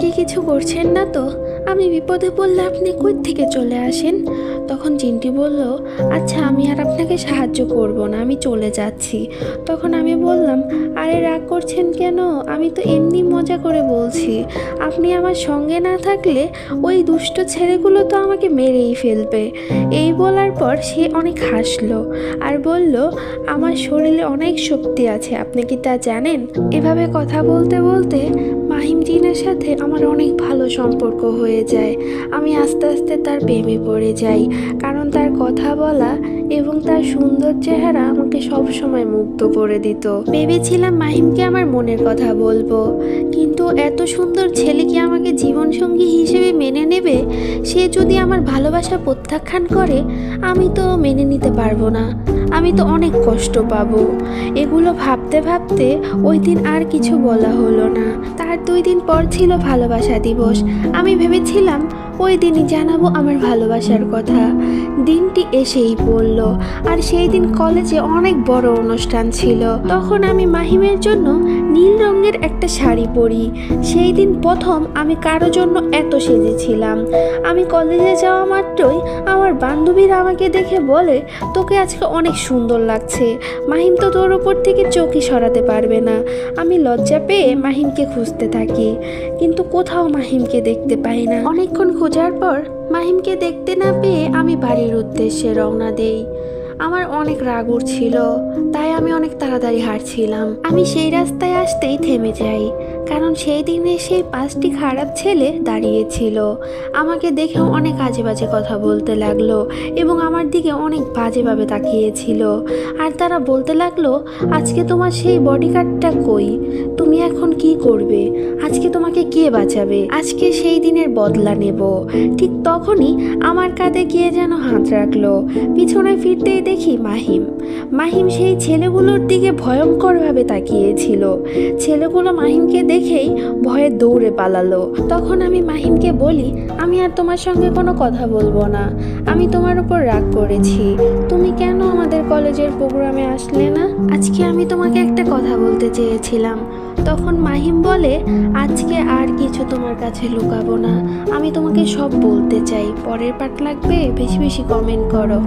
কি কিছু করছেন না তো? আমি বিপদে পড়লে আপনি কই থেকে চলে আসেন? তখন চিন্টি বলল, আচ্ছা আমি আর আপনাকে সাহায্য করব না, আমি চলে যাচ্ছি। তখন আমি বললাম, আরে রাগ করছেন কেন? আমি তো এমনি মজা করে বলছি। আপনি আমার সঙ্গে না থাকলে ওই দুষ্ট ছেলেগুলো তো আমাকে মেরেই ফেলবে। এই বলার পর সে অনেক হাসলো আর বলল, আমার শরীরে অনেক শক্তি আছে, আপনি কি তা জানেন? এভাবে কথা বলতে বলতে মাহিম জিনের সাথে আমার অনেক ভালো সম্পর্ক হয়ে যায়। আমি আস্তে আস্তে তার প্রেমে পড়ে যাই, কারণ তার কথা বলা এবং তার সুন্দর চেহারা আমাকে সব সময় মুগ্ধ করে দিত। ভেবেছিলাম মাহিমকে আমার মনের কথা বলবো, কিন্তু এত সুন্দর ছেলে কি আমাকে জীবনসঙ্গী হিসেবে মেনে নেবে? সে যদি আমার ভালোবাসা প্রত্যাখ্যান করে, আমি তো মেনে নিতে পারবো না, আমি তো অনেক কষ্ট পাবো। এগুলো ভাবতে ভাবতে ওই দিন আর কিছু বলা হলো না। তার 2 দিন পর ছিল ভালোবাসা দিবস। আমি ভেবেছিলাম ওই দিনই জানাবো আমার ভালোবাসার কথা। দিনটি এসেই পড়ল, আর সেই দিন কলেজে অনেক বড় অনুষ্ঠান ছিল। তখন আমি মাহিমের জন্য নীল রঙের একটা শাড়ি পরি। সেই দিন প্রথম আমি কারো জন্য এত সেজেছিলাম। আমি কলেজে যাওয়া মাত্রই আমার বান্ধবীরা আমাকে দেখে বলে, তোকে আজকে অনেক সুন্দর লাগছে, মাহিম তো তোর ওপর থেকে চোখই সরাতে পারবে না। আমি লজ্জা পেয়ে মাহিমকে খুঁজতে থাকি, কিন্তু কোথাও মাহিমকে দেখতে পাই না। অনেকক্ষণ খোঁজার পর মাহিমকে দেখতে না পেয়ে আমি বাড়ির উদ্দেশ্যে রওনা দেই। আমার অনেক রাগ উঠছিল, তাই আমি অনেক তাড়াতাড়ি হাঁটছিলাম। আমি সেই রাস্তায় আসতেই থেমে যাই, কারণ সেই দিনে সেই 5টি খারাপ ছেলে দাঁড়িয়েছিল। আমাকে দেখেও অনেক আজে বাজে কথা বলতে লাগলো এবং আমার দিকে অনেক বাজেভাবে তাকিয়েছিল। আর তারা বলতে লাগলো, আজকে তোমার সেই বডিগার্ডটা কই? তুমি এখন কি করবে? আজকে তোমাকে কে বাঁচাবে? আজকে সেই দিনের বদলা নেব। ঠিক তখনই আমার কাঁধে কে যেন হাত রাখলো। পিছনে ফিরতেই দেখি মাহিম সেই ছেলেগুলোর দিকে ভয়ঙ্করভাবে তাকিয়েছিল। ছেলেগুলো মাহিমকে দেখেই ভয়ে দৌড়ে পালালো। তখন আমি মাহিমকে বলি, আমি আর তোমার সঙ্গে কোনো কথা বলবো না, আমি তোমার উপর রাগ করেছি। তুমি কেন আমাদের কলেজের প্রোগ্রামে আসলে না? আজকে আমি তোমাকে একটা কথা বলতে চেয়েছিলাম। তখন মাহিম বলে, আজকে আর কিছু তোমার কাছে লুকাবো না, আমি তোমাকে সব বলতে চাই। পরের পার্ট লাগবে, বেশি বেশি কমেন্ট করো।